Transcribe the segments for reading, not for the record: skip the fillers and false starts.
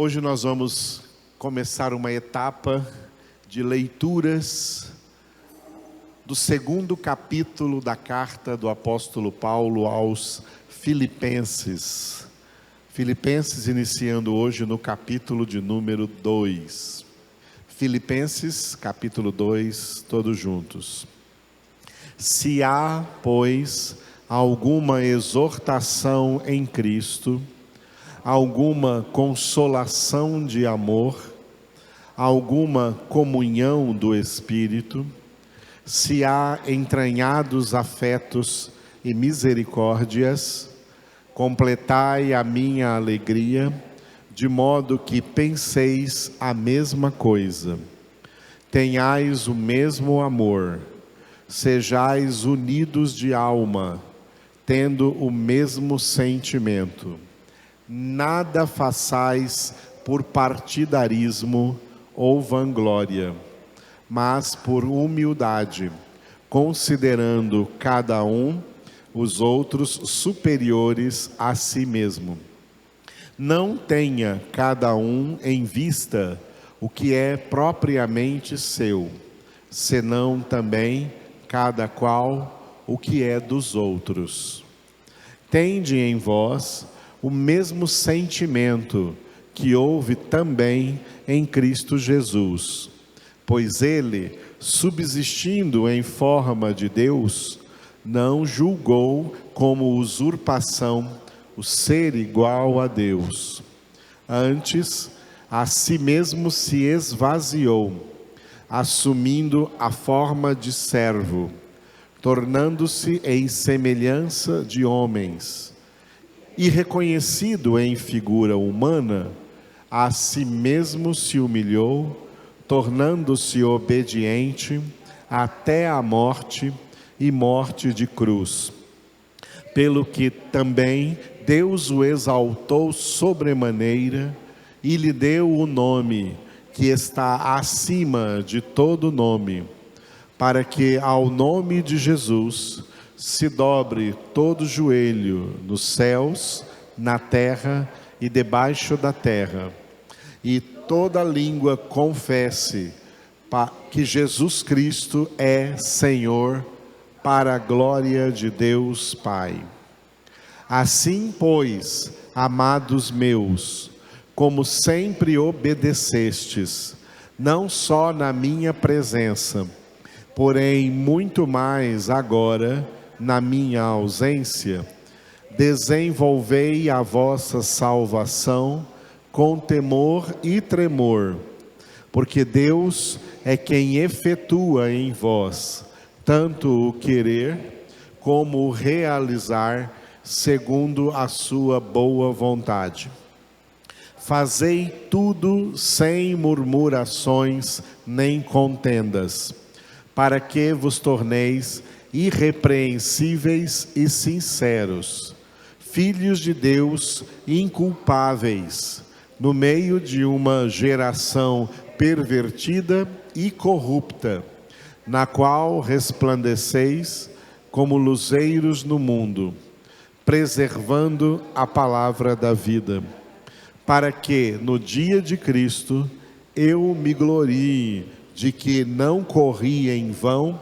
Hoje nós vamos começar uma etapa de leituras do segundo capítulo da carta do apóstolo Paulo aos Filipenses. Filipenses, iniciando hoje no capítulo de número 2. Filipenses, capítulo 2, todos juntos. Se há, pois, alguma exortação em Cristo, alguma consolação de amor, alguma comunhão do Espírito, se há entranhados afetos e misericórdias, completai a minha alegria, de modo que penseis a mesma coisa, tenhais o mesmo amor, sejais unidos de alma, tendo o mesmo sentimento. Nada façais por partidarismo ou vanglória, mas por humildade, considerando cada um os outros superiores a si mesmo. Não tenha cada um em vista o que é propriamente seu, senão também cada qual o que é dos outros. Tende em vós o mesmo sentimento que houve também em Cristo Jesus, pois ele, subsistindo em forma de Deus, não julgou como usurpação o ser igual a Deus. Antes, a si mesmo se esvaziou, assumindo a forma de servo, tornando-se em semelhança de homens, e reconhecido em figura humana, a si mesmo se humilhou, tornando-se obediente até a morte e morte de cruz. Pelo que também Deus o exaltou sobremaneira e lhe deu o nome que está acima de todo nome, para que ao nome de Jesus se dobre todo joelho nos céus, na terra e debaixo da terra, e toda língua confesse que Jesus Cristo é Senhor, para a glória de Deus Pai. Assim, pois, amados meus, como sempre obedecestes, não só na minha presença, porém muito mais agora, na minha ausência, desenvolvei a vossa salvação com temor e tremor, porque Deus é quem efetua em vós tanto o querer como o realizar segundo a sua boa vontade. Fazei tudo sem murmurações nem contendas, para que vos torneis irrepreensíveis e sinceros, filhos de Deus inculpáveis, no meio de uma geração pervertida e corrupta, na qual resplandeceis como luzeiros no mundo, preservando a palavra da vida, para que no dia de Cristo eu me glorie de que não corri em vão,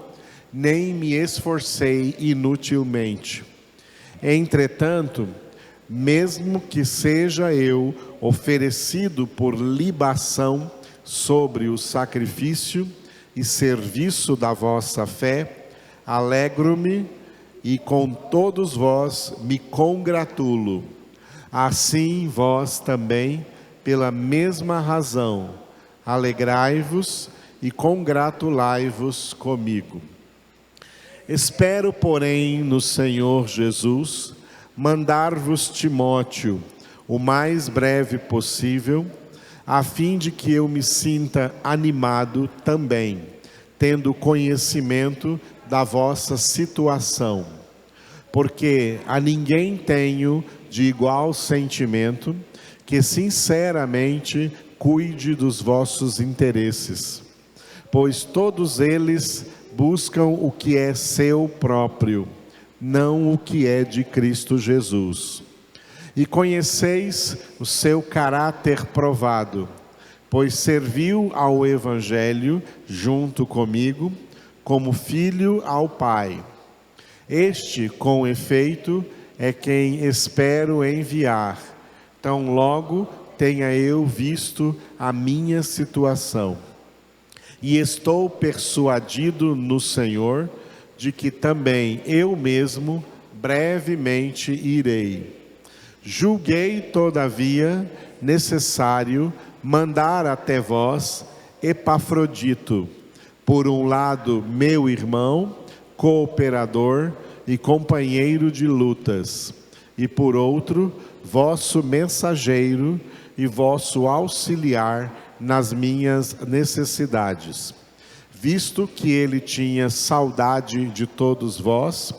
nem me esforcei inutilmente. Entretanto, mesmo que seja eu oferecido por libação sobre o sacrifício e serviço da vossa fé, alegro-me e com todos vós me congratulo. Assim vós também, pela mesma razão, alegrai-vos e congratulai-vos comigo. Espero, porém, no Senhor Jesus, mandar-vos Timóteo o mais breve possível, a fim de que eu me sinta animado também, tendo conhecimento da vossa situação. Porque a ninguém tenho de igual sentimento que sinceramente cuide dos vossos interesses, pois todos eles buscam o que é seu próprio, não o que é de Cristo Jesus. E conheceis o seu caráter provado, pois serviu ao Evangelho junto comigo, como filho ao Pai. Este, com efeito, é quem espero enviar, tão logo tenha eu visto a minha situação. E estou persuadido no Senhor, de que também eu mesmo brevemente irei. Julguei, todavia, necessário mandar até vós Epafrodito, por um lado meu irmão, cooperador e companheiro de lutas, e por outro, vosso mensageiro e vosso auxiliar nas minhas necessidades, visto que ele tinha saudade de todos vós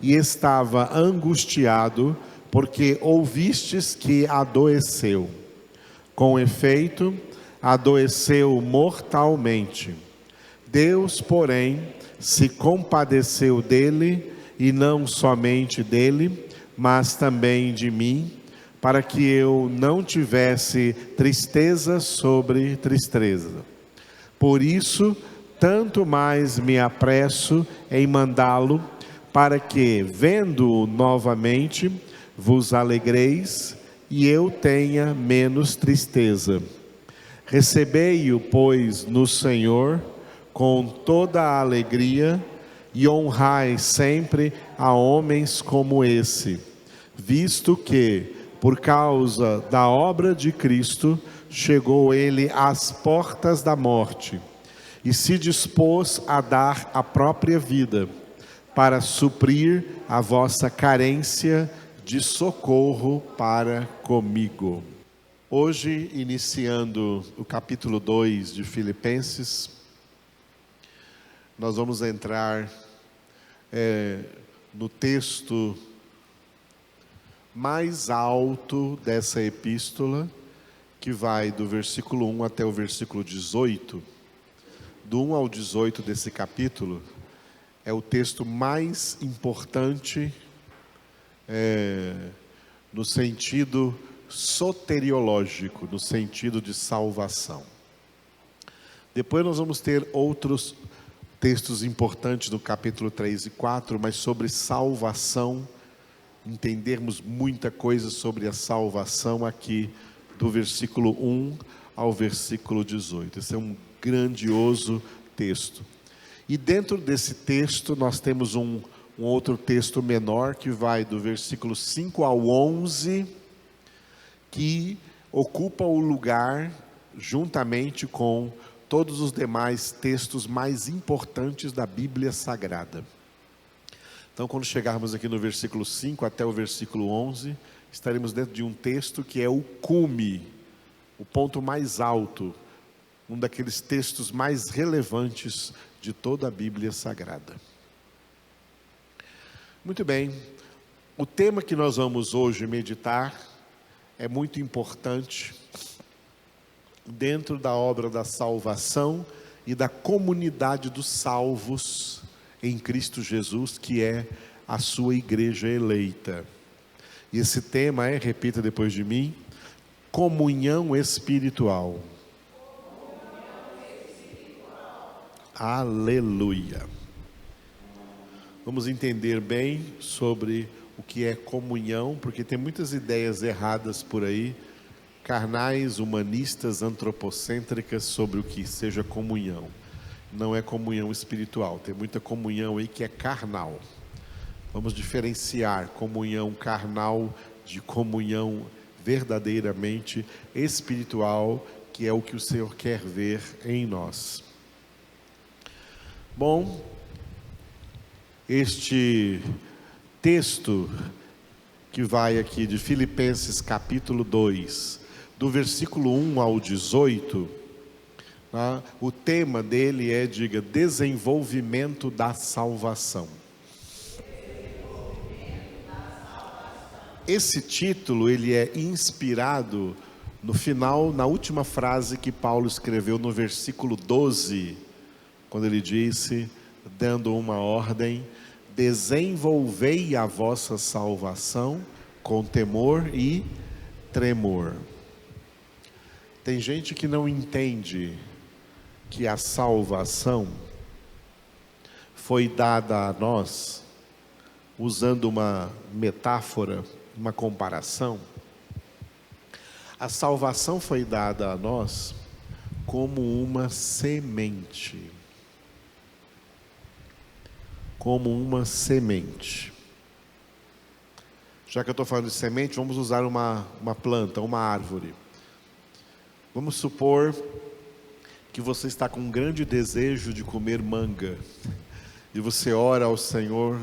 e estava angustiado, porque ouvistes que adoeceu. Com efeito, adoeceu mortalmente. Deus, porém, se compadeceu dele, e não somente dele, mas também de mim, para que eu não tivesse tristeza sobre tristeza. Por isso, tanto mais me apresso em mandá-lo, para que, vendo-o novamente, vos alegreis e eu tenha menos tristeza. Recebei-o, pois, no Senhor, com toda a alegria, e honrai sempre a homens como esse, visto que, por causa da obra de Cristo, chegou ele às portas da morte, e se dispôs a dar a própria vida, para suprir a vossa carência de socorro para comigo. Hoje, iniciando o capítulo 2 de Filipenses, nós vamos entrar no texto mais alto dessa epístola, que vai do versículo 1 até o versículo 18. Do 1 ao 18 desse capítulo, é o texto mais importante no sentido soteriológico, no sentido de salvação. Depois nós vamos ter outros textos importantes no capítulo 3 e 4, mas sobre salvação, entendermos muita coisa sobre a salvação aqui, do versículo 1 ao versículo 18. Esse é um grandioso texto. E dentro desse texto nós temos um outro texto menor, que vai do versículo 5 ao 11, que ocupa o lugar, juntamente com todos os demais textos mais importantes da Bíblia Sagrada. Então, quando chegarmos aqui no versículo 5 até o versículo 11, estaremos dentro de um texto que é o cume, o ponto mais alto, um daqueles textos mais relevantes de toda a Bíblia Sagrada. Muito bem, o tema que nós vamos hoje meditar é muito importante dentro da obra da salvação e da comunidade dos salvos em Cristo Jesus, que é a sua igreja eleita. E esse tema é, repita depois de mim, comunhão espiritual. Aleluia. Vamos entender bem sobre o que é comunhão, porque tem muitas ideias erradas por aí, carnais, humanistas, antropocêntricas, sobre o que seja comunhão. Não é comunhão espiritual, tem muita comunhão aí que é carnal. Vamos diferenciar comunhão carnal de comunhão verdadeiramente espiritual, que é o que o Senhor quer ver em nós. Bom, este texto que vai aqui de Filipenses capítulo 2, do versículo 1 ao 18, o tema dele é, diga, desenvolvimento da salvação. Esse título, ele é inspirado no final, na última frase que Paulo escreveu no versículo 12, quando ele disse, dando uma ordem: desenvolvei a vossa salvação com temor e tremor. Tem gente que não entende que a salvação foi dada a nós, usando uma metáfora, uma comparação. A salvação foi dada a nós como uma semente. Como uma semente. Já que eu estou falando de semente, vamos usar uma planta, uma árvore. Vamos supor que você está com um grande desejo de comer manga. E você ora ao Senhor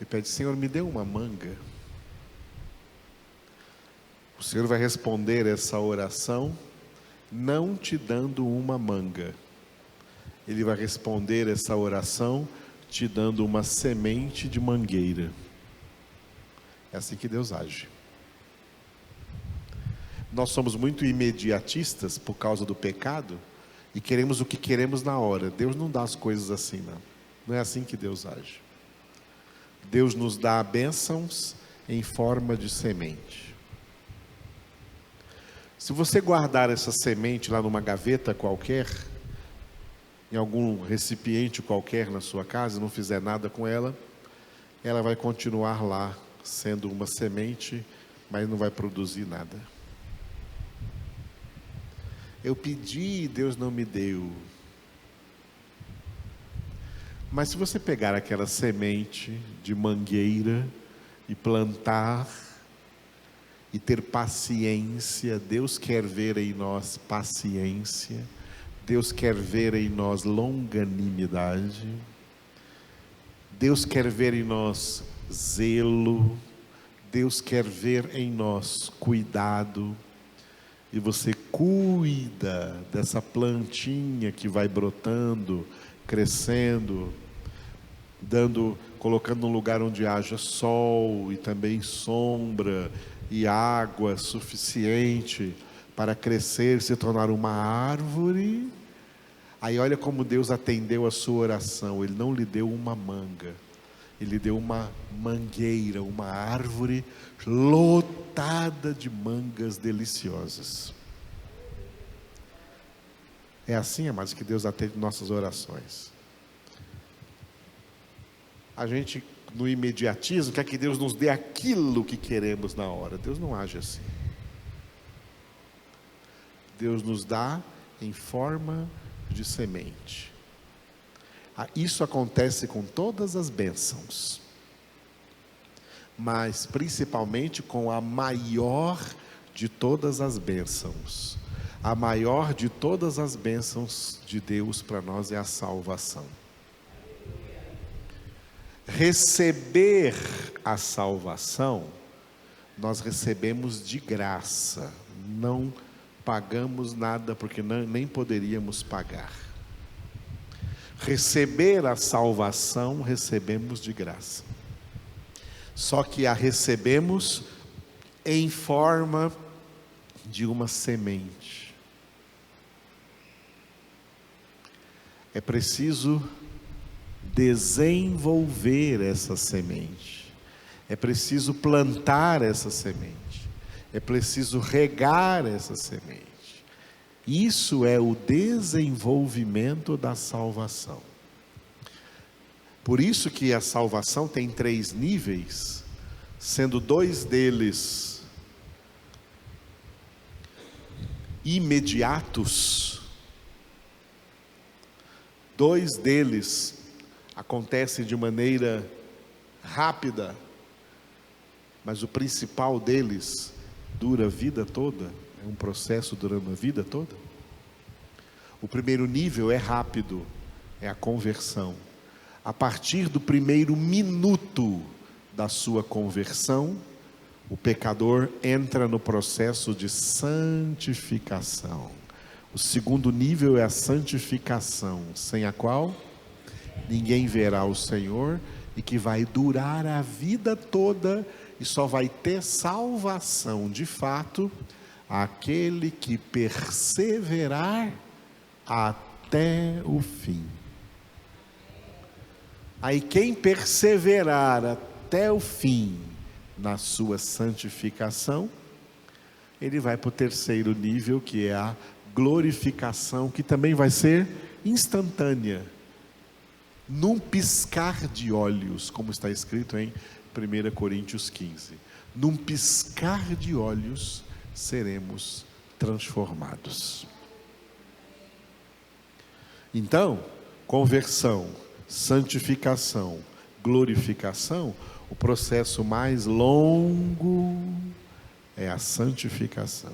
e pede: Senhor, me dê uma manga. O Senhor vai responder essa oração não te dando uma manga. Ele vai responder essa oração te dando uma semente de mangueira. É assim que Deus age. Nós somos muito imediatistas por causa do pecado e queremos o que queremos na hora. Deus não dá as coisas assim, não. Não é assim que Deus age. Deus nos dá bênçãos em forma de semente. Se você guardar essa semente lá numa gaveta qualquer, em algum recipiente qualquer na sua casa, e não fizer nada com ela, ela vai continuar lá, sendo uma semente, mas não vai produzir nada. Eu pedi e Deus não me deu. Mas se você pegar aquela semente de mangueira e plantar e ter paciência, Deus quer ver em nós paciência, Deus quer ver em nós longanimidade, Deus quer ver em nós zelo, Deus quer ver em nós cuidado, e você cuida dessa plantinha que vai brotando, crescendo, colocando num lugar onde haja sol e também sombra e água suficiente para crescer, se tornar uma árvore. Aí olha como Deus atendeu a sua oração. Ele não lhe deu uma manga, Ele lhe deu uma mangueira, uma árvore lotada de mangas deliciosas. É assim, amados, que Deus atende nossas orações. A gente, no imediatismo, quer que Deus nos dê aquilo que queremos na hora. Deus não age assim. Deus nos dá em forma de semente. Isso acontece com todas as bênçãos, mas principalmente com a maior de todas as bênçãos. A maior de todas as bênçãos de Deus para nós é a salvação. Receber a salvação, nós recebemos de graça, não pagamos nada porque nem poderíamos pagar. Receber a salvação, recebemos de graça. Só que a recebemos em forma de uma semente. É preciso desenvolver essa semente. É preciso plantar essa semente. É preciso regar essa semente. Isso é o desenvolvimento da salvação. Por isso que a salvação tem 3 níveis, sendo 2 deles imediatos, 2 deles acontecem de maneira rápida, mas o principal deles dura a vida toda. É um processo durando a vida toda. O primeiro nível é rápido, é a conversão. A partir do primeiro minuto da sua conversão, o pecador entra no processo de santificação. O segundo nível é a santificação, sem a qual ninguém verá o Senhor, e que vai durar a vida toda, e só vai ter salvação de fato aquele que perseverar até o fim. Aí quem perseverar até o fim na sua santificação, ele vai para o terceiro nível, que é a glorificação, que também vai ser instantânea, num piscar de olhos, como está escrito em 1 Coríntios 15. Num piscar de olhos seremos transformados. Então, conversão, santificação, glorificação, o processo mais longo é a santificação.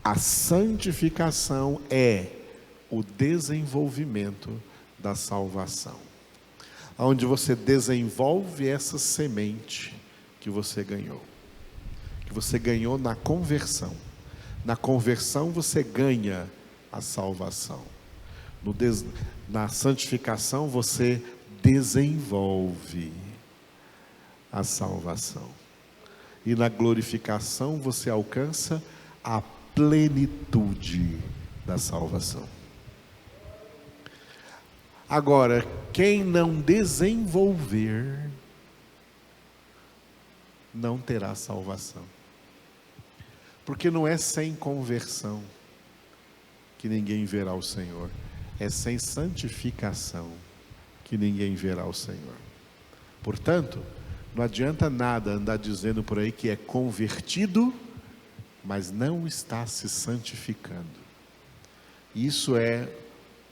A santificação é o desenvolvimento da salvação, onde você desenvolve essa semente que você ganhou na conversão. Na conversão você ganha a salvação. Na santificação você desenvolve a salvação. E na glorificação você alcança a plenitude da salvação. Agora, quem não desenvolver, não terá salvação. Porque não é sem conversão que ninguém verá o Senhor. É sem santificação que ninguém verá o Senhor. Portanto, não adianta nada andar dizendo por aí que é convertido, mas não está se santificando. Isso é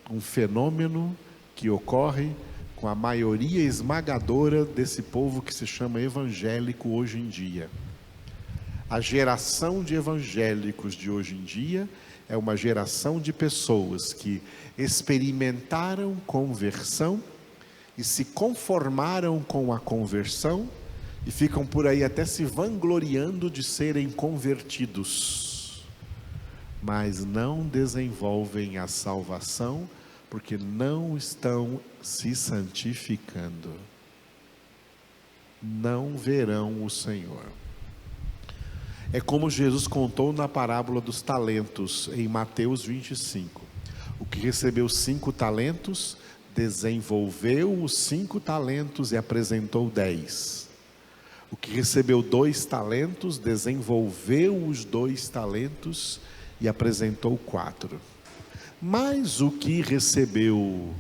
um fenômeno que ocorre com a maioria esmagadora desse povo que se chama evangélico hoje em dia. A geração de evangélicos de hoje em dia é uma geração de pessoas que experimentaram conversão e se conformaram com a conversão e ficam por aí até se vangloriando de serem convertidos, mas não desenvolvem a salvação porque não estão se santificando. Não verão o Senhor. É como Jesus contou na parábola dos talentos, em Mateus 25. O que recebeu 5 talentos, desenvolveu os 5 talentos e apresentou 10. O que recebeu 2 talentos, desenvolveu os 2 talentos e apresentou 4. Mas o que recebeu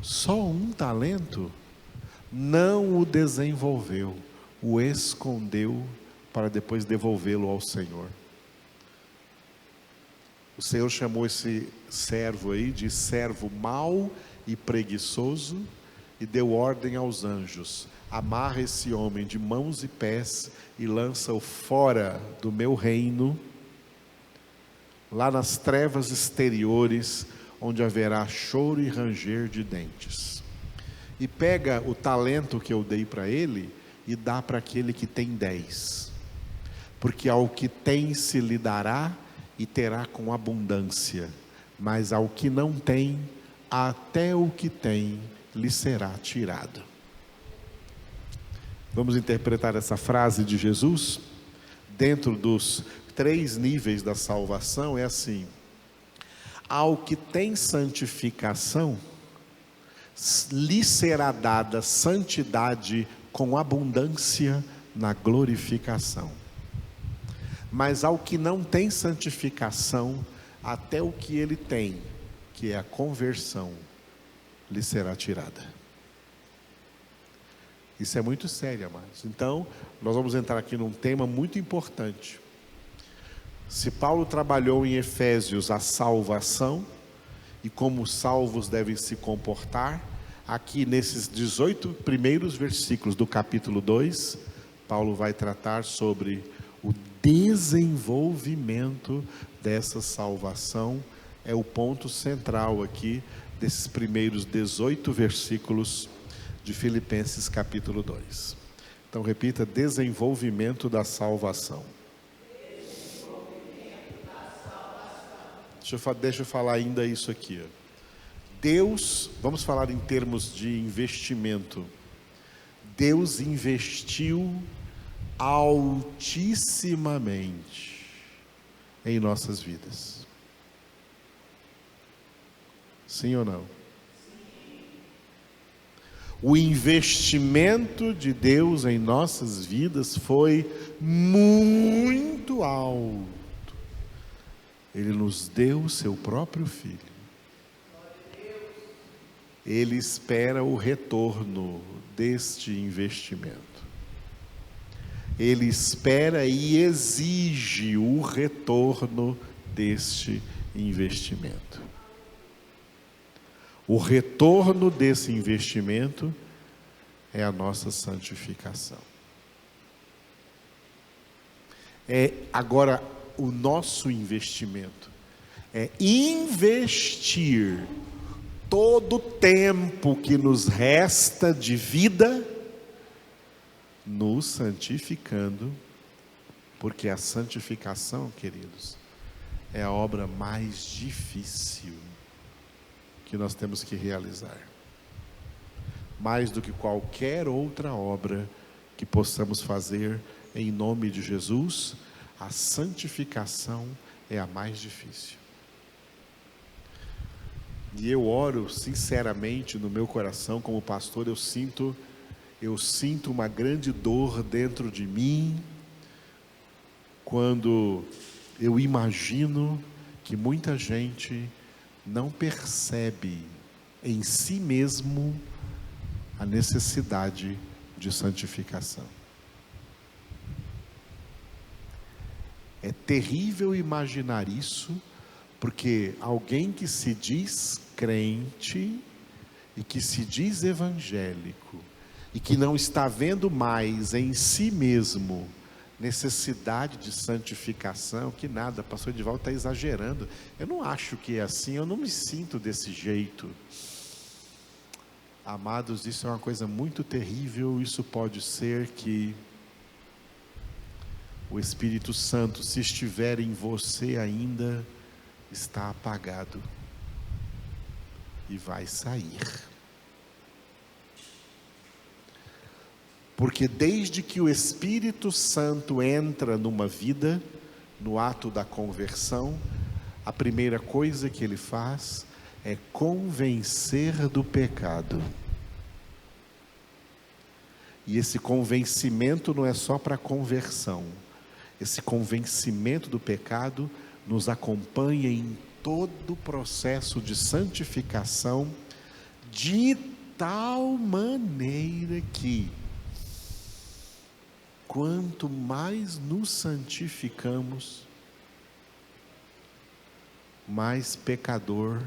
só 1 talento, não o desenvolveu, o escondeu para depois devolvê-lo ao Senhor. O Senhor chamou esse servo aí de servo mau e preguiçoso e deu ordem aos anjos: amarra esse homem de mãos e pés e lança-o fora do meu reino, lá nas trevas exteriores, onde haverá choro e ranger de dentes. E pega o talento que eu dei para ele e dá para aquele que tem 10. Porque ao que tem se lhe dará e terá com abundância, mas ao que não tem, até o que tem lhe será tirado. Vamos interpretar essa frase de Jesus? Dentro dos 3 níveis da salvação é assim: ao que tem santificação, lhe será dada santidade com abundância na glorificação. Mas ao que não tem santificação, até o que ele tem, que é a conversão, lhe será tirada. Isso é muito sério, amados. Então, nós vamos entrar aqui num tema muito importante. Se Paulo trabalhou em Efésios a salvação e como os salvos devem se comportar, aqui nesses 18 primeiros versículos do capítulo 2, Paulo vai tratar sobre o desenvolvimento dessa salvação. É o ponto central aqui desses primeiros 18 versículos de Filipenses capítulo 2. Então repita: desenvolvimento da salvação. Deixa eu falar ainda isso aqui. Deus, vamos falar em termos de investimento. Deus investiu altissimamente em nossas vidas. Sim ou não? O investimento de Deus em nossas vidas foi muito alto. Ele nos deu o seu próprio Filho. Ele espera o retorno deste investimento. Ele espera e exige o retorno deste investimento. O retorno desse investimento é a nossa santificação. Agora, o nosso investimento é investir todo o tempo que nos resta de vida nos santificando, porque a santificação, queridos, é a obra mais difícil que nós temos que realizar. Mais do que qualquer outra obra que possamos fazer em nome de Jesus, a santificação é a mais difícil. E eu oro sinceramente no meu coração, como pastor, eu sinto uma grande dor dentro de mim, quando eu imagino que muita gente não percebe em si mesmo a necessidade de santificação. É terrível imaginar isso, porque alguém que se diz crente e que se diz evangélico e que não está vendo mais em si mesmo necessidade de santificação, que nada, pastor Edivaldo está exagerando. Eu não acho que é assim, eu não me sinto desse jeito. Amados, isso é uma coisa muito terrível. Isso pode ser que o Espírito Santo, se estiver em você ainda, está apagado e vai sair. Porque desde que o Espírito Santo entra numa vida, no ato da conversão, a primeira coisa que ele faz é convencer do pecado. E esse convencimento não é só para conversão. Esse convencimento do pecado nos acompanha em todo o processo de santificação, de tal maneira que, quanto mais nos santificamos, mais pecador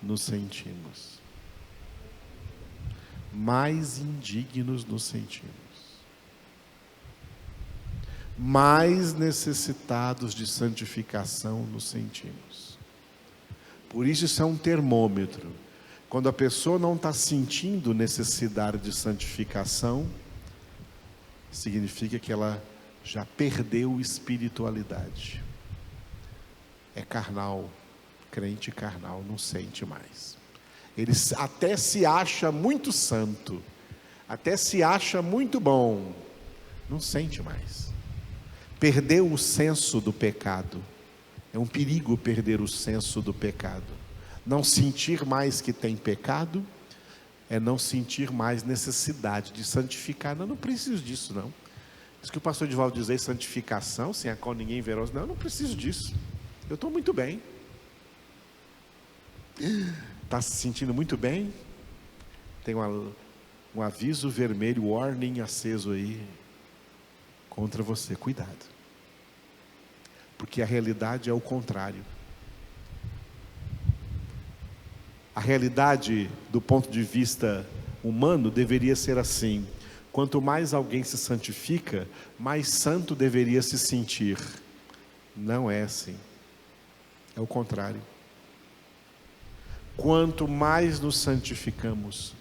nos sentimos, mais indignos nos sentimos, mais necessitados de santificação nos sentimos. Por isso é um termômetro. Quando a pessoa não está sentindo necessidade de santificação, significa que ela já perdeu espiritualidade. É carnal, crente carnal, não sente mais. Ele até se acha muito santo, até se acha muito bom, não sente mais. Perdeu o senso do pecado. É um perigo perder o senso do pecado. Não sentir mais que tem pecado é não sentir mais necessidade de santificar. Não preciso disso, não. Diz que o pastor Edivaldo diz aí, santificação, sem a qual ninguém verá. Não, eu não preciso disso. Eu estou muito bem. Está se sentindo muito bem? Tem um aviso vermelho, warning aceso aí, contra você. Cuidado. Porque a realidade é o contrário. A realidade, do ponto de vista humano, deveria ser assim: quanto mais alguém se santifica, mais santo deveria se sentir. Não é assim. É o contrário. Quanto mais nos santificamos,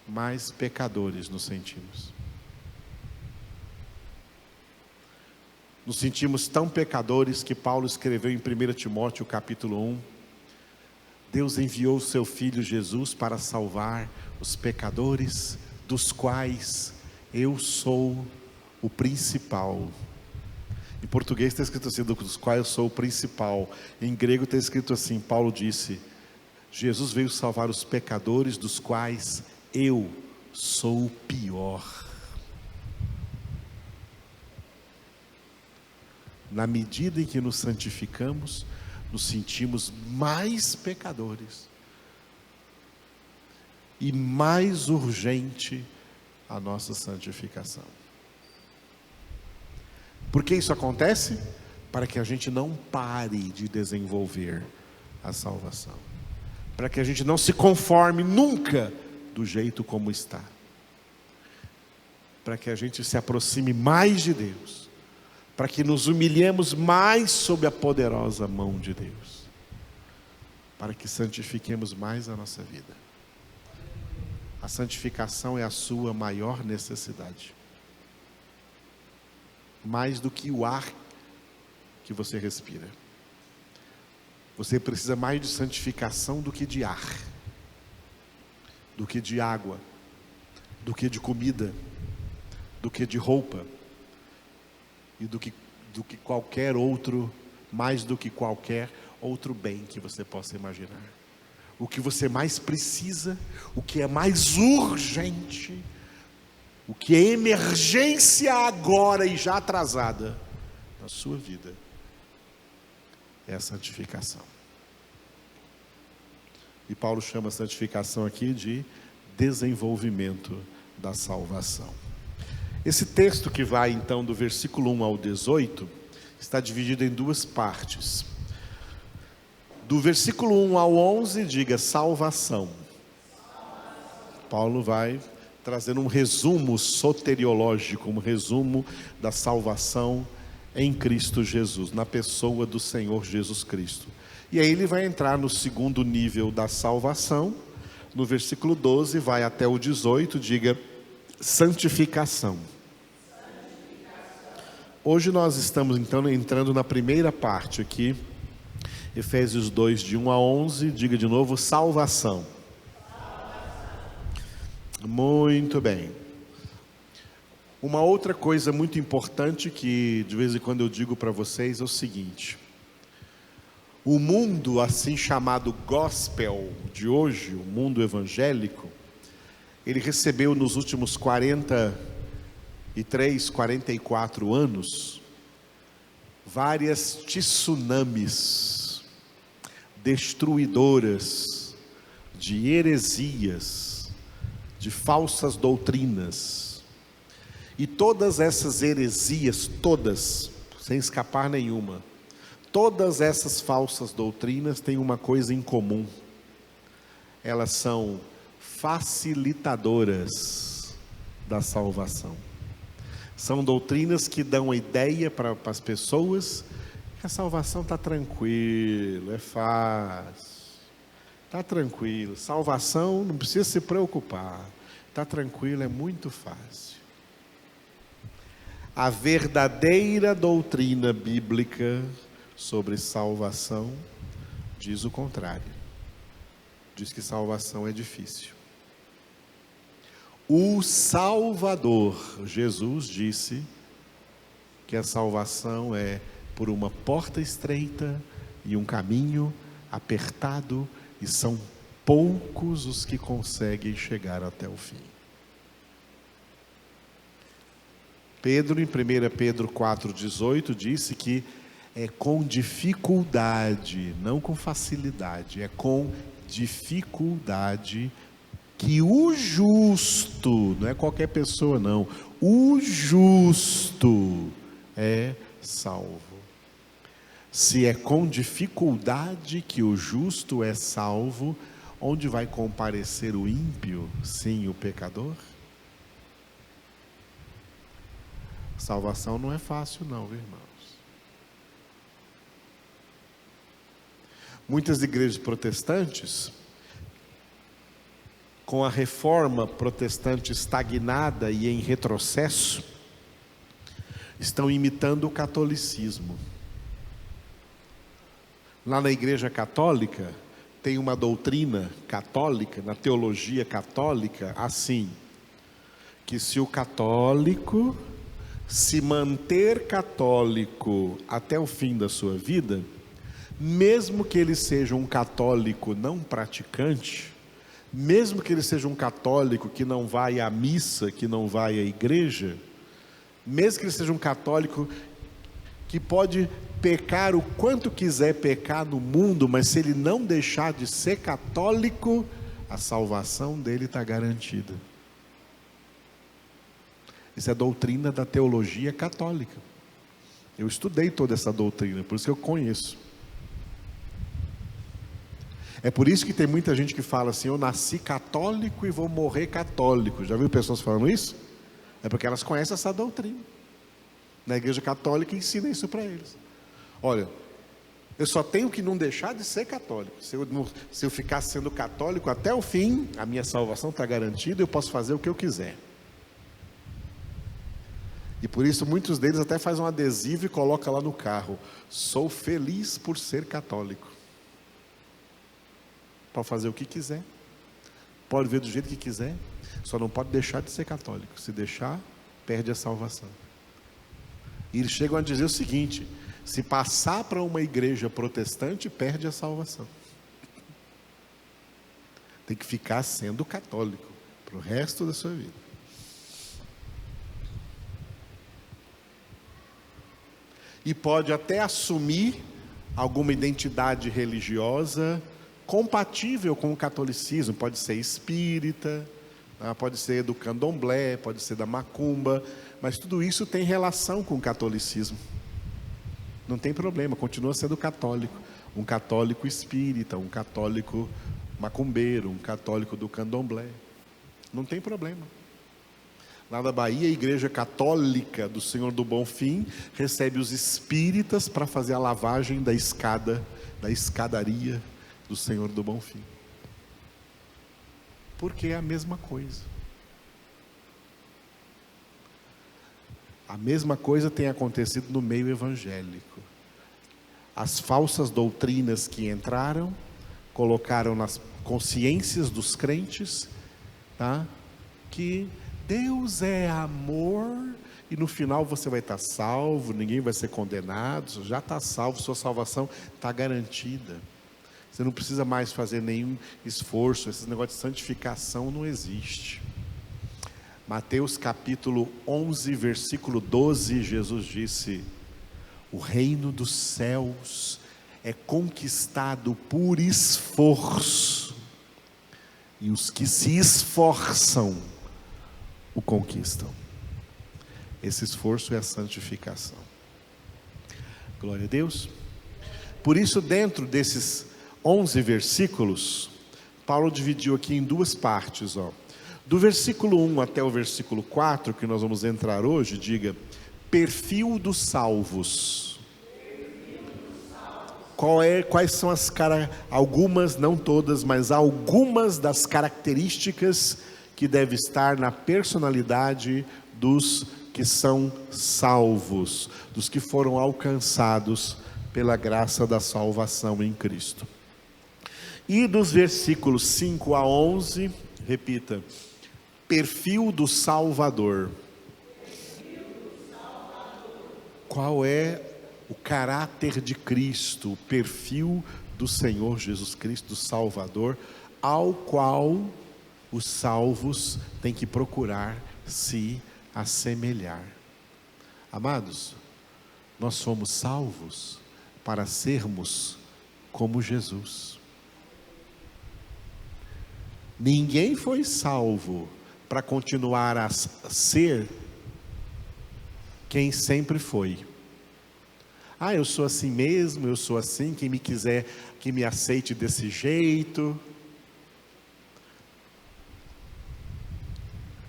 mais pecadores nos sentimos. Nos sentimos tão pecadores que Paulo escreveu em 1 Timóteo capítulo 1, Deus enviou o seu Filho Jesus para salvar os pecadores, dos quais eu sou o principal. Em português está escrito assim, dos quais eu sou o principal. Em grego está escrito assim, Paulo disse, Jesus veio salvar os pecadores, dos quais eu sou o pior. Na medida em que nos santificamos, nos sentimos mais pecadores e mais urgente a nossa santificação. Por que isso acontece? Para que a gente não pare de desenvolver a salvação, para que a gente não se conforme nunca do jeito como está, para que a gente se aproxime mais de Deus, para que nos humilhemos mais sob a poderosa mão de Deus, para que santifiquemos mais a nossa vida. A santificação é a sua maior necessidade, mais do que o ar que você respira. Você precisa mais de santificação do que de ar, do que de água, do que de comida, do que de roupa, e do que qualquer outro, mais do que qualquer outro bem que você possa imaginar. O que você mais precisa, o que é mais urgente, o que é emergência agora e já atrasada na sua vida, é a santificação. E Paulo chama a santificação aqui de desenvolvimento da salvação. Esse texto, que vai então do versículo 1 ao 18, está dividido em duas partes. Do versículo 1 ao 11, diga salvação. Paulo vai trazendo um resumo soteriológico, um resumo da salvação em Cristo Jesus, na pessoa do Senhor Jesus Cristo. E aí ele vai entrar no segundo nível da salvação. No versículo 12 vai até o 18, diga santificação. Hoje nós estamos então entrando na primeira parte aqui, Efésios 2, de 1 a 11, diga de novo, salvação. Muito bem. Uma outra coisa muito importante que de vez em quando eu digo para vocês é o seguinte: o mundo assim chamado gospel de hoje, o mundo evangélico, ele recebeu nos últimos 43, 44 anos, várias tsunamis destruidoras de heresias, de falsas doutrinas. E todas essas heresias, todas, sem escapar nenhuma, todas essas falsas doutrinas têm uma coisa em comum: elas são facilitadoras da salvação. São doutrinas que dão a ideia para as pessoas que a salvação está tranquilo, é fácil, está tranquilo, salvação não precisa se preocupar, está tranquilo, é muito fácil. A verdadeira doutrina bíblica sobre salvação diz o contrário, diz que salvação é difícil. O Salvador, Jesus, disse que a salvação é por uma porta estreita e um caminho apertado, e são poucos os que conseguem chegar até o fim. Pedro, em 1 Pedro 4,18, disse que é com dificuldade, não com facilidade, é com dificuldade que o justo, não é qualquer pessoa não, o justo é salvo. Se é com dificuldade que o justo é salvo, onde vai comparecer o ímpio, sim, o pecador? Salvação não é fácil não, irmãos. Muitas igrejas protestantes, com a reforma protestante estagnada e em retrocesso, estão imitando o catolicismo. Lá na igreja católica, tem uma doutrina católica, na teologia católica, assim, que se o católico se manter católico até o fim da sua vida, mesmo que ele seja um católico não praticante, mesmo que ele seja um católico que não vai à missa, que não vai à igreja, mesmo que ele seja um católico que pode pecar o quanto quiser pecar no mundo, mas se ele não deixar de ser católico, a salvação dele está garantida. Isso é a doutrina da teologia católica. Eu estudei toda essa doutrina, por isso que eu conheço. É por isso que tem muita gente que fala assim: eu nasci católico e vou morrer católico. Já viu pessoas falando isso? É porque elas conhecem essa doutrina. Na igreja católica ensina isso para eles. Olha, eu só tenho que não deixar de ser católico. Se eu ficar sendo católico até o fim, a minha salvação está garantida, eu posso fazer o que eu quiser. E por isso muitos deles até fazem um adesivo e colocam lá no carro: sou feliz por ser católico. Pode fazer o que quiser, pode ver do jeito que quiser, só não pode deixar de ser católico. Se deixar, perde a salvação. E eles chegam a dizer o seguinte: se passar para uma igreja protestante, perde a salvação. Tem que ficar sendo católico para o resto da sua vida. E pode até assumir alguma identidade religiosa compatível com o catolicismo. Pode ser espírita, pode ser do candomblé, pode ser da macumba, mas tudo isso tem relação com o catolicismo. Não tem problema, continua sendo católico. Um católico espírita, um católico macumbeiro, um católico do candomblé. Não tem problema. Lá na Bahia, a Igreja Católica do Senhor do Bonfim recebe os espíritas para fazer a lavagem da escadaria do Senhor do Bonfim. Porque é a mesma coisa. A mesma coisa tem acontecido no meio evangélico. As falsas doutrinas que entraram, colocaram nas consciências dos crentes, que Deus é amor, e no final você vai estar salvo, ninguém vai ser condenado, já está salvo, sua salvação está garantida. Você não precisa mais fazer nenhum esforço, esse negócio de santificação não existe. Mateus capítulo 11, versículo 12, Jesus disse: o reino dos céus é conquistado por esforço, e os que se esforçam o conquistam. Esse esforço é a santificação. Glória a Deus. Por isso, dentro desses 11 versículos, Paulo dividiu aqui em duas partes. Do versículo 1 até o versículo 4, que nós vamos entrar hoje, diga: perfil dos salvos. Quais são algumas, não todas, mas algumas das características que deve estar na personalidade dos que são salvos, dos que foram alcançados pela graça da salvação em Cristo. E dos versículos 5 a 11, repita: perfil do Salvador. Qual é o caráter de Cristo, o perfil do Senhor Jesus Cristo, do Salvador, ao qual os salvos têm que procurar se assemelhar. Amados, nós somos salvos para sermos como Jesus. Ninguém foi salvo para continuar a ser quem sempre foi. Eu sou assim mesmo, eu sou assim, quem me quiser, que me aceite desse jeito.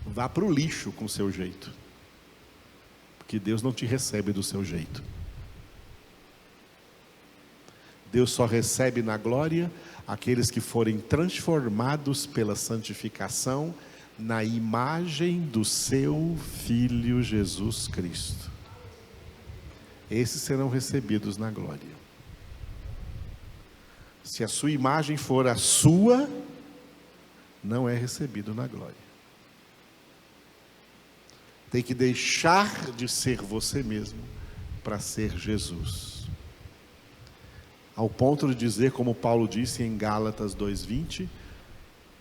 Vá para o lixo com o seu jeito, porque Deus não te recebe do seu jeito. Deus só recebe na glória aqueles que forem transformados pela santificação na imagem do seu Filho Jesus Cristo. Esses serão recebidos na glória. Se a sua imagem for a sua, não é recebido na glória. Tem que deixar de ser você mesmo para ser Jesus. Ao ponto de dizer, como Paulo disse em Gálatas 2:20,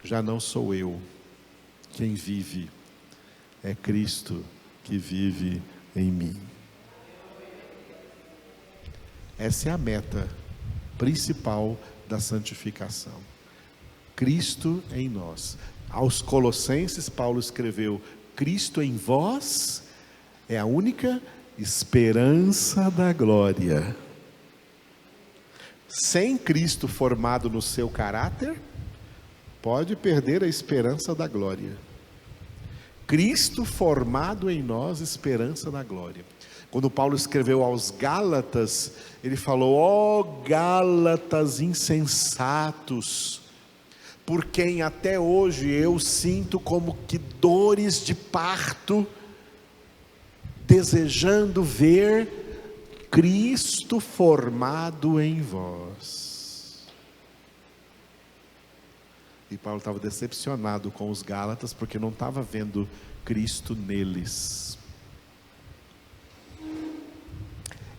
já não sou eu quem vive, é Cristo que vive em mim. Essa é a meta principal da santificação. Cristo em nós. Aos Colossenses, Paulo escreveu: Cristo em vós é a única esperança da glória. Sem Cristo formado no seu caráter, pode perder a esperança da glória. Cristo formado em nós, esperança da glória. Quando Paulo escreveu aos Gálatas, ele falou: ó Gálatas insensatos, por quem até hoje eu sinto como que dores de parto, desejando ver Cristo formado em vós. E Paulo estava decepcionado com os Gálatas, porque não estava vendo Cristo neles.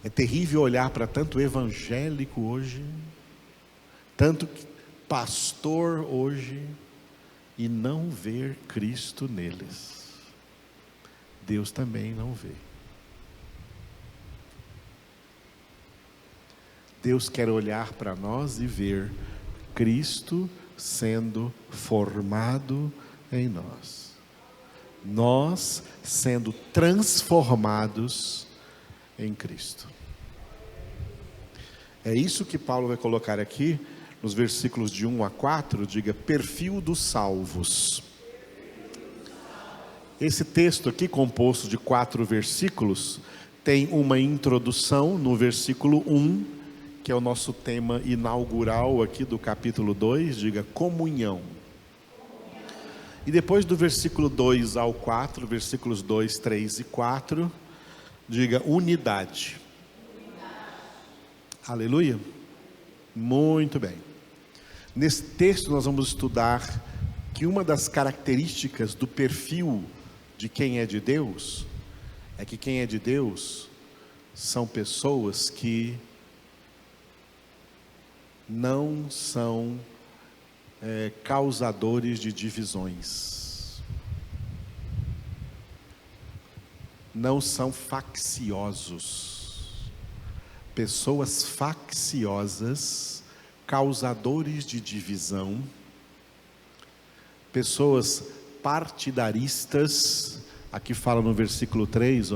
É terrível olhar para tanto evangélico hoje, tanto pastor hoje, e não ver Cristo neles. Deus também não vê. Deus quer olhar para nós e ver Cristo sendo formado em nós. Nós sendo transformados em Cristo. É isso que Paulo vai colocar aqui nos versículos de 1 a 4, diga: perfil dos salvos. Esse texto aqui, composto de 4 versículos, tem uma introdução no versículo 1, que é o nosso tema inaugural aqui do capítulo 2, diga comunhão. E depois do versículo 2 ao 4, versículos 2, 3 e 4, diga unidade. Aleluia. Muito bem. Nesse texto nós vamos estudar que uma das características do perfil de quem é de Deus, é que quem é de Deus são pessoas que não são causadores de divisões, não são facciosos. Pessoas facciosas, causadores de divisão, pessoas partidaristas, aqui fala no versículo 3,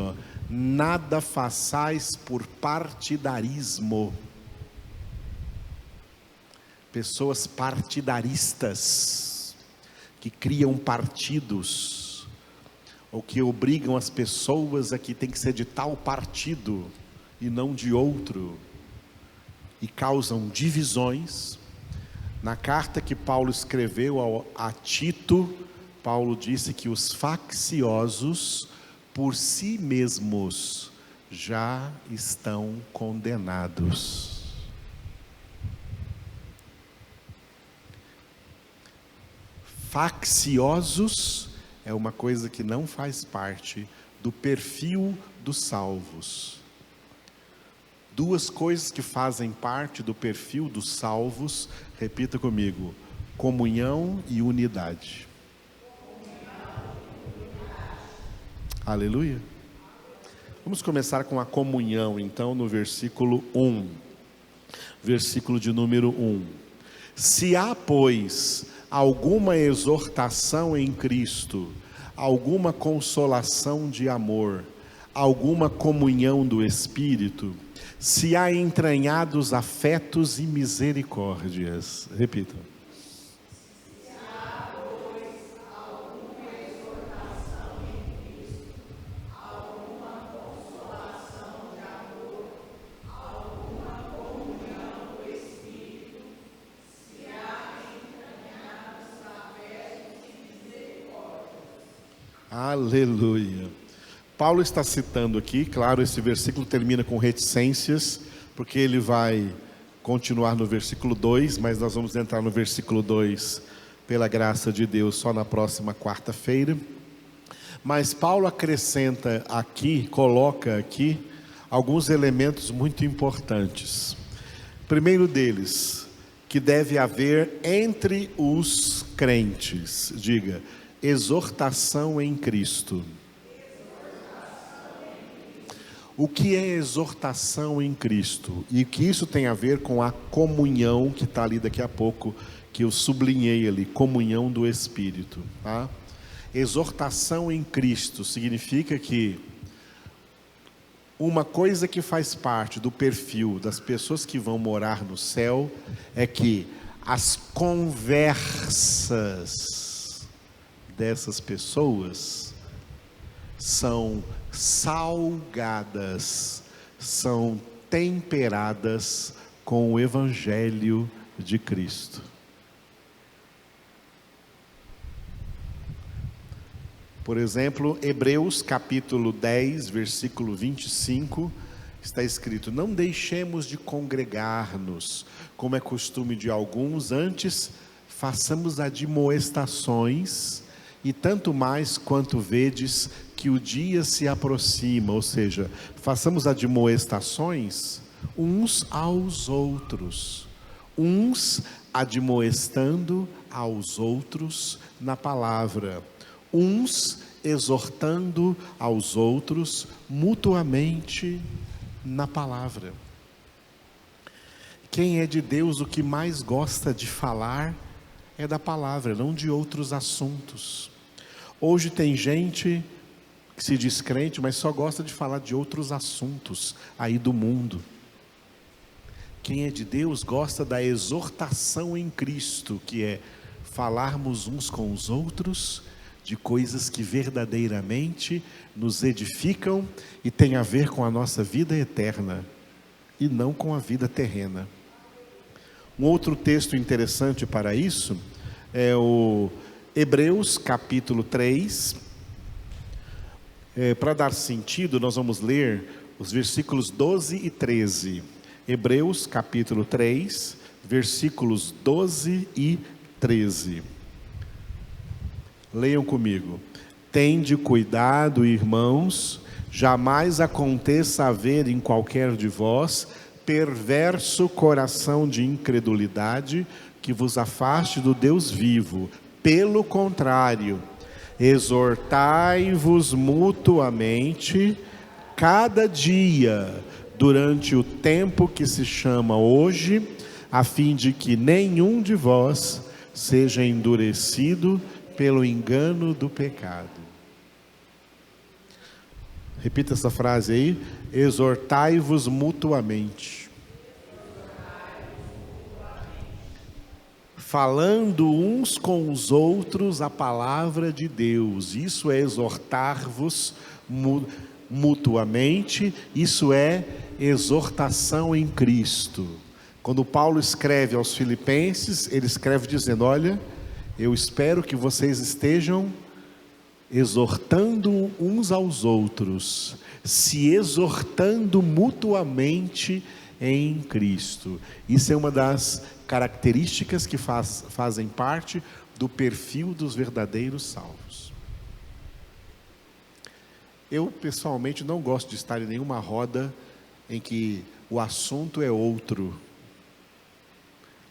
nada façais por partidarismo. Pessoas partidaristas, que criam partidos, ou que obrigam as pessoas a que tem que ser de tal partido e não de outro, e causam divisões. Na carta que Paulo escreveu a Tito, Paulo disse que os facciosos por si mesmos já estão condenados. Facciosos é uma coisa que não faz parte do perfil dos salvos. 2 coisas que fazem parte do perfil dos salvos, repita comigo: comunhão e unidade. Aleluia. Vamos começar com a comunhão, então, no versículo 1. Versículo de número 1. Se há, pois, alguma exortação em Cristo, alguma consolação de amor, alguma comunhão do Espírito, se há entranhados afetos e misericórdias. Repita. Se há, pois, alguma exortação em Cristo, alguma consolação de amor, alguma comunhão do Espírito, se há entranhados afetos e misericórdias. Aleluia. Paulo está citando aqui, claro, esse versículo termina com reticências, porque ele vai continuar no versículo 2, mas nós vamos entrar no versículo 2, pela graça de Deus, só na próxima quarta-feira. Mas Paulo acrescenta aqui, coloca aqui, alguns elementos muito importantes. Primeiro deles, que deve haver entre os crentes. Diga, exortação em Cristo. O que é exortação em Cristo? E que isso tem a ver com a comunhão que está ali daqui a pouco, que eu sublinhei ali, comunhão do Espírito. Tá? Exortação em Cristo significa que uma coisa que faz parte do perfil das pessoas que vão morar no céu é que as conversas dessas pessoas são salgadas, são temperadas com o Evangelho de Cristo. Por exemplo, Hebreus capítulo 10, versículo 25, está escrito: não deixemos de congregar-nos, como é costume de alguns, antes façamos admoestações, e tanto mais quanto vedes que o dia se aproxima, ou seja, façamos admoestações uns aos outros, uns admoestando aos outros na palavra, uns exortando aos outros mutuamente na palavra. Quem é de Deus, o que mais gosta de falar é da palavra, não de outros assuntos. Hoje tem gente que se diz crente, mas só gosta de falar de outros assuntos aí do mundo. Quem é de Deus gosta da exortação em Cristo, que é falarmos uns com os outros de coisas que verdadeiramente nos edificam e tem a ver com a nossa vida eterna e não com a vida terrena. Um outro texto interessante para isso é o Hebreus capítulo 3. Para dar sentido, nós vamos ler os versículos 12 e 13. Hebreus capítulo 3, versículos 12 e 13. Leiam comigo. Tende cuidado, irmãos, jamais aconteça haver em qualquer de vós perverso coração de incredulidade que vos afaste do Deus vivo. Pelo contrário, exortai-vos mutuamente cada dia, durante o tempo que se chama hoje, a fim de que nenhum de vós seja endurecido pelo engano do pecado. Repita essa frase aí: exortai-vos mutuamente. Falando uns com os outros a palavra de Deus. Isso é exortar-vos mutuamente, isso é exortação em Cristo. Quando Paulo escreve aos Filipenses, ele escreve dizendo: olha, eu espero que vocês estejam exortando uns aos outros, se exortando mutuamente em Cristo. Isso é uma das características que fazem parte do perfil dos verdadeiros salvos. Eu pessoalmente não gosto de estar em nenhuma roda em que o assunto é outro,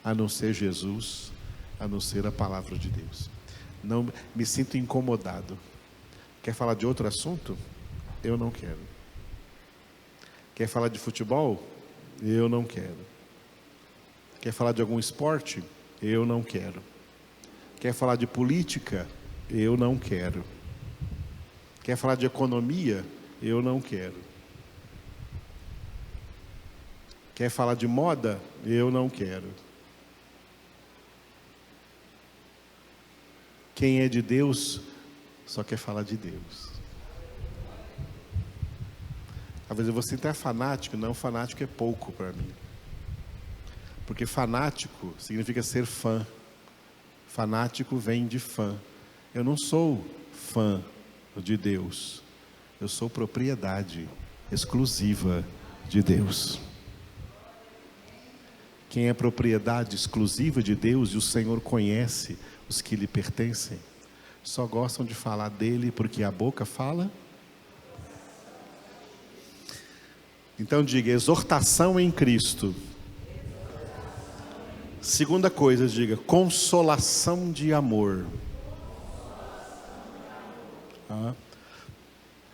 a não ser Jesus, a não ser a palavra de Deus. Não me sinto incomodado. Quer falar de outro assunto? Eu não quero. Quer falar de futebol? Eu não quero. Quer falar de algum esporte? Eu não quero. Quer falar de política? Eu não quero. Quer falar de economia? Eu não quero. Quer falar de moda? Eu não quero. Quem é de Deus só quer falar de Deus. Talvez você é fanático. Não, fanático é pouco para mim. Porque fanático significa ser fã. Fanático vem de fã. Eu não sou fã de Deus. Eu sou propriedade exclusiva de Deus. Quem é propriedade exclusiva de Deus e o Senhor conhece os que lhe pertencem, só gostam de falar dele porque a boca fala. Então diga: exortação em Cristo Segunda coisa, diga, consolação de amor.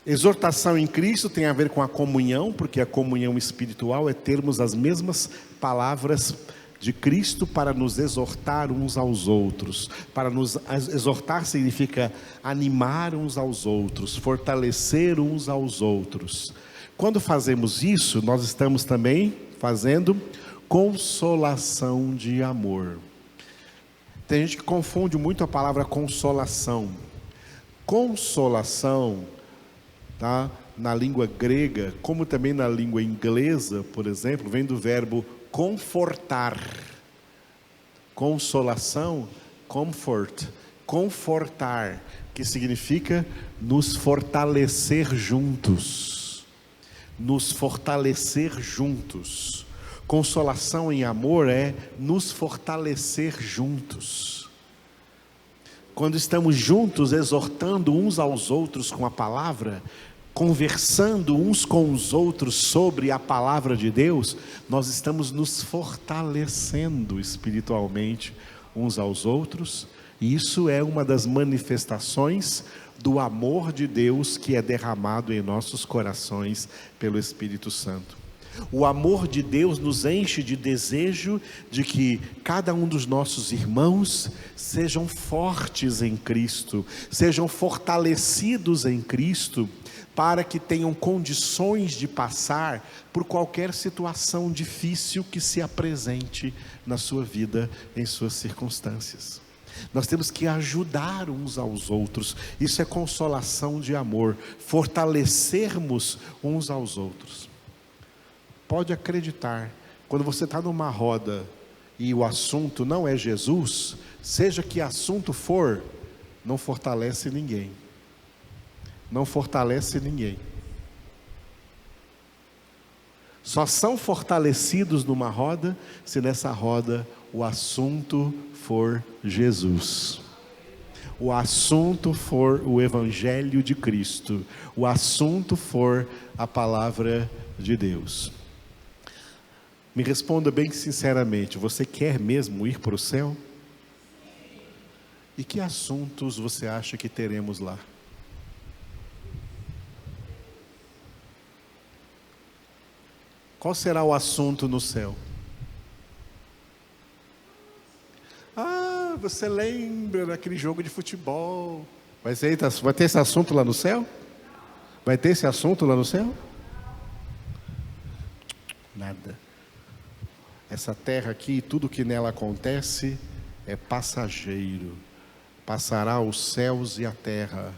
Exortação em Cristo tem a ver com a comunhão, porque a comunhão espiritual é termos as mesmas palavras de Cristo para nos exortar uns aos outros. Para nos exortar significa animar uns aos outros, fortalecer uns aos outros. Quando fazemos isso, nós estamos também fazendo consolação de amor. Tem gente que confunde muito a palavra consolação. Consolação, tá? Na língua grega, como também na língua inglesa, por exemplo, vem do verbo confortar. Consolação, comfort, confortar, que significa nos fortalecer juntos. Nos fortalecer juntos. Consolação em amor é nos fortalecer juntos. Quando estamos juntos, exortando uns aos outros com a palavra, conversando uns com os outros sobre a palavra de Deus, nós estamos nos fortalecendo espiritualmente uns aos outros, e isso é uma das manifestações do amor de Deus que é derramado em nossos corações pelo Espírito Santo. O amor de Deus nos enche de desejo de que cada um dos nossos irmãos sejam fortes em Cristo, sejam fortalecidos em Cristo, para que tenham condições de passar por qualquer situação difícil que se apresente na sua vida, em suas circunstâncias. Nós temos que ajudar uns aos outros, isso é consolação de amor, fortalecermos uns aos outros. Pode acreditar, quando você está numa roda e o assunto não é Jesus, seja que assunto for, não fortalece ninguém. Não fortalece ninguém. Só são fortalecidos numa roda, se nessa roda o assunto for Jesus. O assunto for o Evangelho de Cristo. O assunto for a palavra de Deus. Me responda bem sinceramente, você quer mesmo ir para o céu? E que assuntos você acha que teremos lá? Qual será o assunto no céu? Ah, você lembra daquele jogo de futebol? Vai ter esse assunto lá no céu? Vai ter esse assunto lá no céu? Nada. Essa terra aqui, tudo que nela acontece é passageiro. Passará os céus e a terra,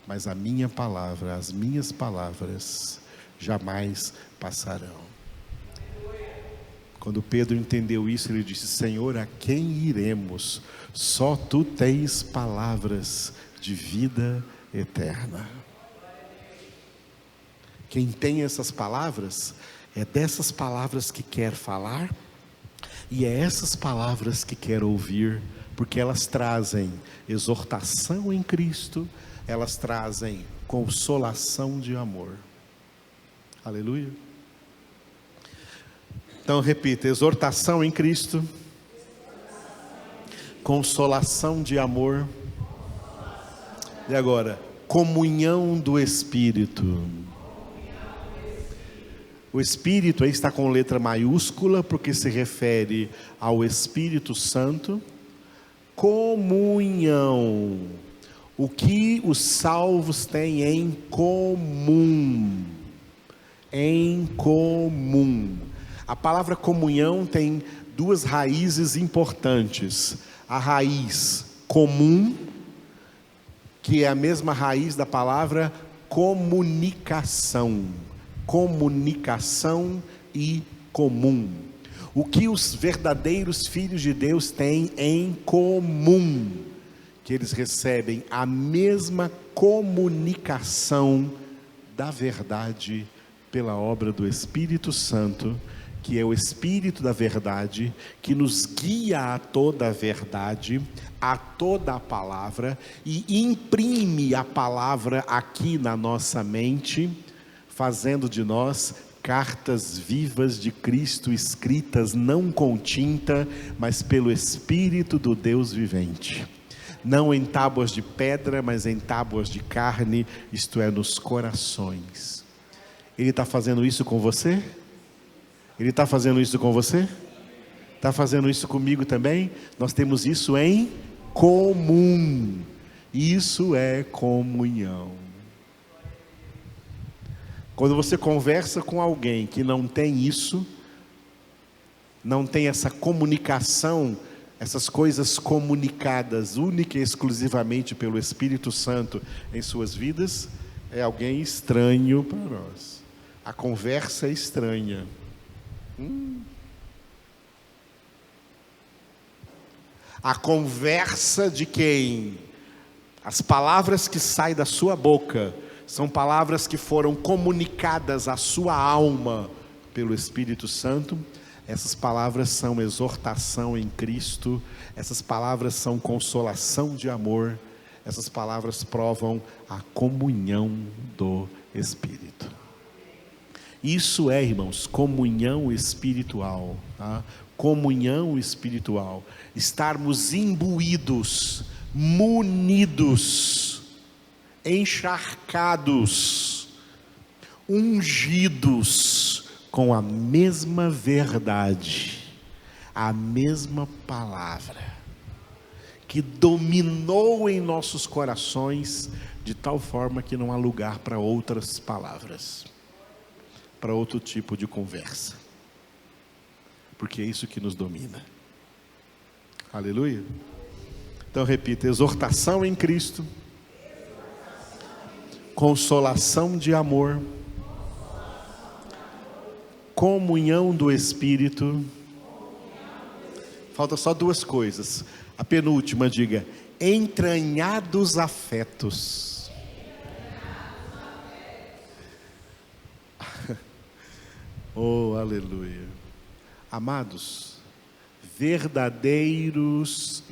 mas a minha palavra, as minhas palavras jamais passarão. Quando Pedro entendeu isso, ele disse: Senhor, a quem iremos? Só Tu tens palavras de vida eterna. Quem tem essas palavras, é dessas palavras que quer falar, e é essas palavras que quer ouvir, porque elas trazem exortação em Cristo, elas trazem consolação de amor. Aleluia. Então repita: exortação em Cristo, consolação de amor, e agora, comunhão do Espírito. O Espírito aí está com letra maiúscula, porque se refere ao Espírito Santo. Comunhão, o que os salvos têm em comum, em comum. A palavra comunhão tem duas raízes importantes. A raiz comum, que é a mesma raiz da palavra comunicação. Comunicação e comum. O que os verdadeiros filhos de Deus têm em comum? Que eles recebem a mesma comunicação da verdade pela obra do Espírito Santo, que é o Espírito da verdade, que nos guia a toda a verdade, a toda a palavra, e imprime a palavra aqui na nossa mente, fazendo de nós cartas vivas de Cristo, escritas não com tinta, mas pelo Espírito do Deus vivente. Não em tábuas de pedra, mas em tábuas de carne, isto é, nos corações. Ele está fazendo isso com você? Ele está fazendo isso com você? Está fazendo isso comigo também? Nós temos isso em comum. Isso é comunhão. Quando você conversa com alguém que não tem isso, não tem essa comunicação, essas coisas comunicadas única e exclusivamente pelo Espírito Santo em suas vidas, é alguém estranho para nós. A conversa é estranha. A conversa de quem? As palavras que saem da sua boca são palavras que foram comunicadas à sua alma pelo Espírito Santo. Essas palavras são exortação em Cristo, essas palavras são consolação de amor, essas palavras provam a comunhão do Espírito. Isso é, irmãos, comunhão espiritual, tá? Comunhão espiritual, estarmos imbuídos, munidos, encharcados, ungidos com a mesma verdade, a mesma palavra, que dominou em nossos corações, de tal forma que não há lugar para outras palavras, para outro tipo de conversa, porque é isso que nos domina. Aleluia. Então repita: exortação em Cristo, consolação de amor, comunhão do Espírito. Falta só duas coisas. A penúltima, diga: entranhados afetos. Oh, aleluia. Amados, verdadeiros,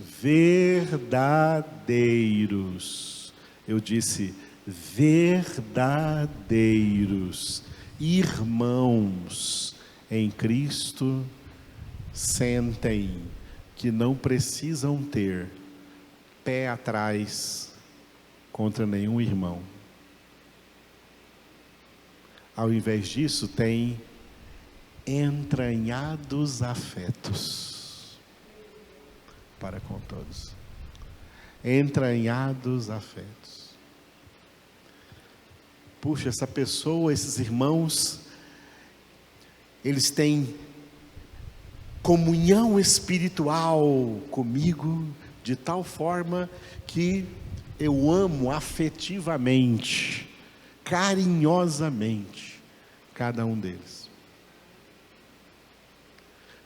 eu disse verdadeiros irmãos em Cristo, sentem que não precisam ter pé atrás contra nenhum irmão. Ao invés disso, tem entranhados afetos para com todos. Entranhados afetos. Puxa, essa pessoa, esses irmãos, eles têm comunhão espiritual comigo, de tal forma que eu amo afetivamente, carinhosamente, cada um deles.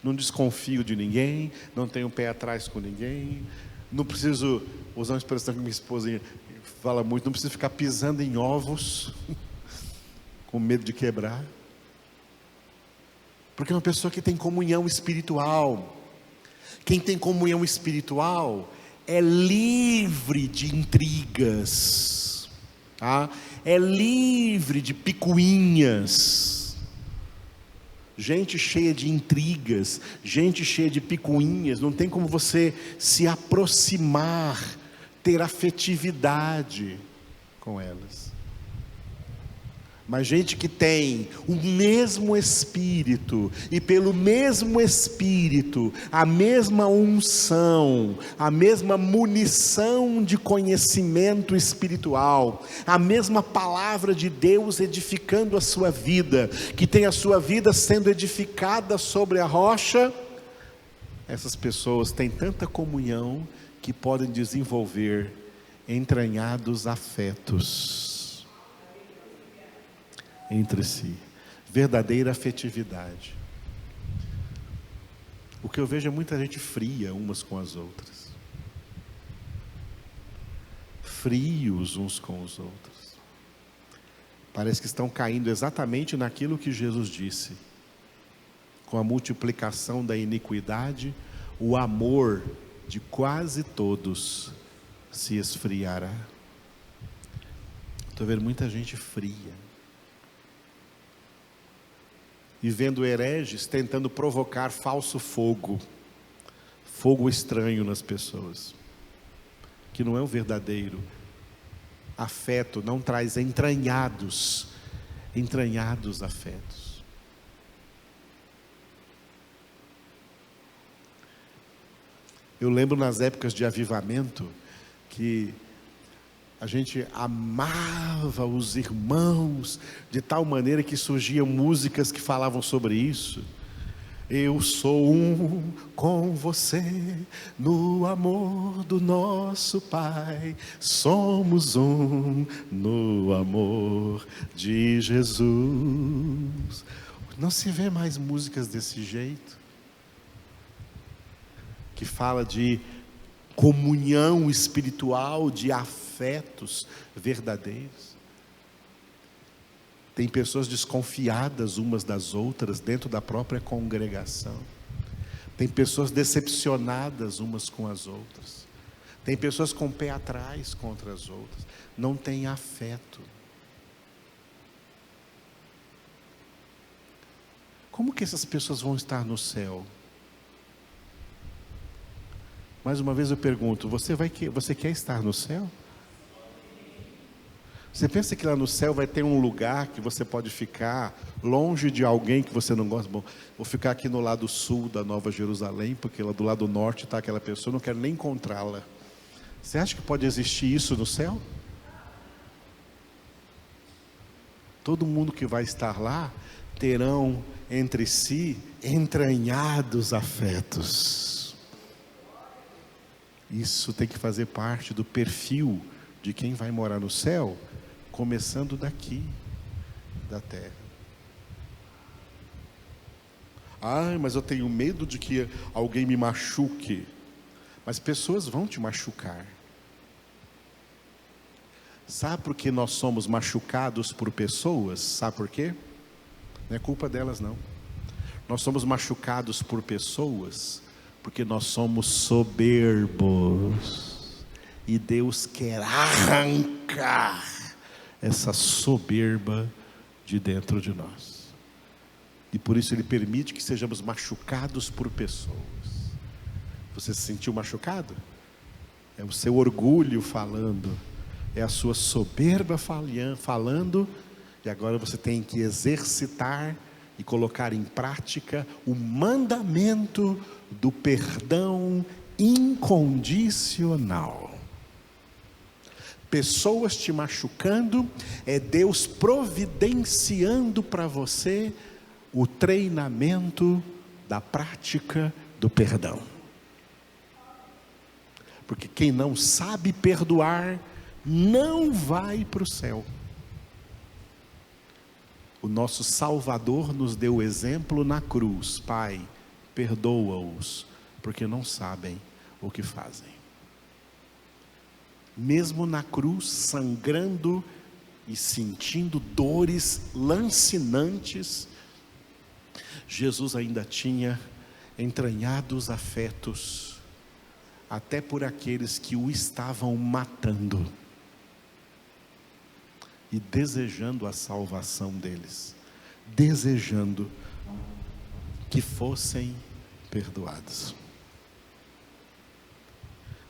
Não desconfio de ninguém, não tenho pé atrás com ninguém, não preciso, usar uma expressão que minha esposa fala muito, não preciso ficar pisando em ovos, com medo de quebrar, porque é uma pessoa que tem comunhão espiritual. Quem tem comunhão espiritual é livre de intrigas, tá? É livre de picuinhas. Gente cheia de intrigas, gente cheia de picuinhas, não tem como você se aproximar, ter afetividade com elas. Mas gente que tem o mesmo Espírito, e pelo mesmo Espírito, a mesma unção, a mesma munição de conhecimento espiritual, a mesma palavra de Deus edificando a sua vida, que tem a sua vida sendo edificada sobre a rocha, essas pessoas têm tanta comunhão que podem desenvolver entranhados afetos entre si, verdadeira afetividade. O que eu vejo é muita gente fria umas com as outras, frios uns com os outros, parece que estão caindo exatamente naquilo que Jesus disse: com a multiplicação da iniquidade, o amor de quase todos se esfriará. Estou vendo muita gente fria. e vendo hereges tentando provocar falso fogo, fogo estranho nas pessoas, que não é o verdadeiro afeto, não traz entranhados afetos. Eu lembro nas épocas de avivamento que a gente amava os irmãos de tal maneira que surgiam músicas que falavam sobre isso. Eu sou um com você no amor do nosso Pai. Somos um no amor de Jesus. Não se vê mais músicas desse jeito, que fala de comunhão espiritual, de afetos verdadeiros. Tem pessoas desconfiadas umas das outras dentro da própria congregação. Tem pessoas decepcionadas umas com as outras. Tem pessoas com o pé atrás contra as outras. Não tem afeto. Como que essas pessoas vão estar no céu? Mais uma vez eu pergunto, você quer estar no céu? Você pensa que lá no céu vai ter um lugar que você pode ficar longe de alguém que você não gosta? Bom, vou ficar aqui no lado sul da Nova Jerusalém, porque lá do lado norte está aquela pessoa, não quero nem encontrá-la. Você acha que pode existir isso no céu? Todo mundo que vai estar lá terão entre si entranhados afetos. Isso tem que fazer parte do perfil de quem vai morar no céu, começando daqui, da terra. Mas eu tenho medo de que alguém me machuque. Mas pessoas vão te machucar. Sabe por que nós somos machucados por pessoas? Sabe por quê? Não é culpa delas, não. Nós somos machucados por pessoas porque nós somos soberbos. E Deus quer arrancar essa soberba de dentro de nós. E por isso Ele permite que sejamos machucados por pessoas. Você se sentiu machucado? É o seu orgulho falando, é a sua soberba falando, e agora você tem que exercitar e colocar em prática o mandamento do perdão incondicional. Pessoas te machucando, é Deus providenciando para você o treinamento da prática do perdão. Porque quem não sabe perdoar, não vai para o céu. O nosso Salvador nos deu o exemplo na cruz. Pai, perdoa-os, porque não sabem o que fazem. Mesmo na cruz, sangrando e sentindo dores lancinantes, Jesus ainda tinha entranhados afetos, até por aqueles que o estavam matando, e desejando a salvação deles, desejando que fossem perdoados.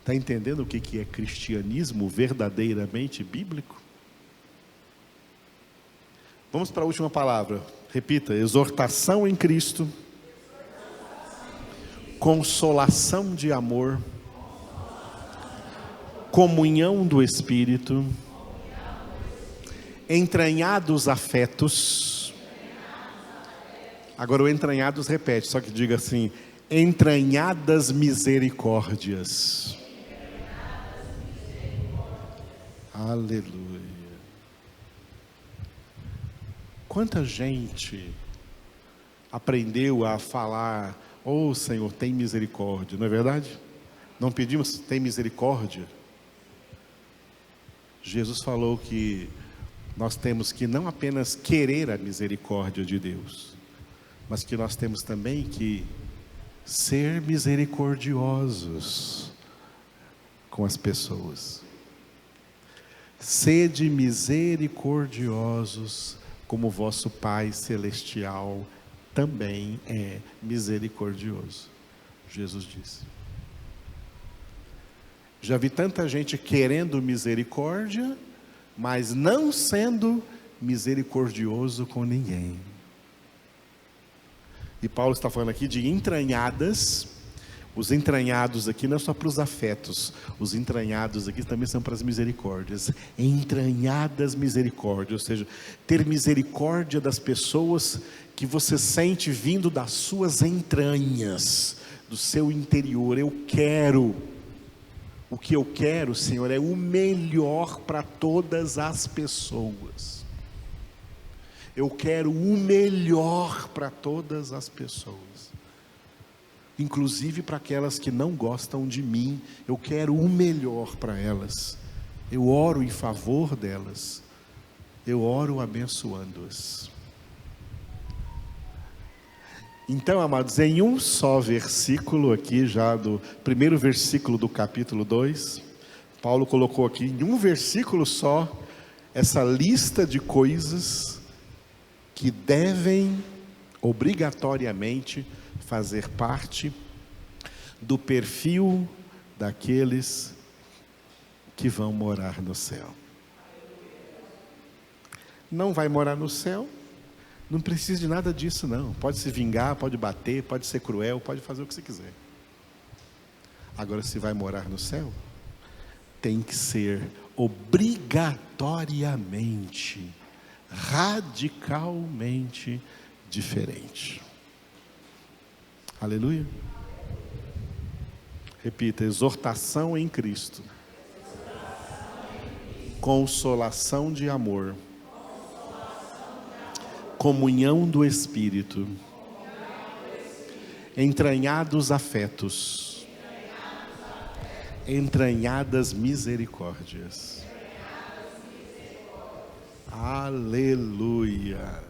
Está entendendo o que é cristianismo verdadeiramente bíblico? Vamos para a última palavra. Repita: exortação em Cristo, consolação de amor, comunhão do Espírito, entranhados afetos. Agora o entranhados repete, só que diga assim: entranhadas misericórdias. Aleluia. Quanta gente aprendeu a falar: oh Senhor, tem misericórdia, não é verdade? Não pedimos, tem misericórdia. Jesus falou que nós temos que não apenas querer a misericórdia de Deus, mas que nós temos também que ser misericordiosos com as pessoas. Sede misericordiosos, como vosso Pai Celestial também é misericordioso. Jesus disse. Já vi tanta gente querendo misericórdia, mas não sendo misericordioso com ninguém. E Paulo está falando aqui de entranhadas. Os entranhados aqui não é só para os afetos, os entranhados aqui também são para as misericórdias. Entranhadas misericórdias, ou seja, ter misericórdia das pessoas que você sente vindo das suas entranhas, do seu interior. O que eu quero, Senhor, é o melhor para todas as pessoas. Eu quero o melhor para todas as pessoas. Inclusive para aquelas que não gostam de mim, eu quero o melhor para elas. Eu oro em favor delas. Eu oro abençoando-as. Então, amados, em um só versículo aqui, já do primeiro versículo do capítulo 2, Paulo colocou aqui em um versículo só, essa lista de coisas que devem obrigatoriamente fazer parte do perfil daqueles que vão morar no céu. Não vai morar no céu? Não precisa de nada disso não. Pode se vingar, pode bater, pode ser cruel, pode fazer o que você quiser. Agora, se vai morar no céu, tem que ser obrigatoriamente, radicalmente diferente. Aleluia. Repita: exortação em Cristo, consolação de amor, comunhão do Espírito, entranhados afetos, entranhadas misericórdias. Aleluia.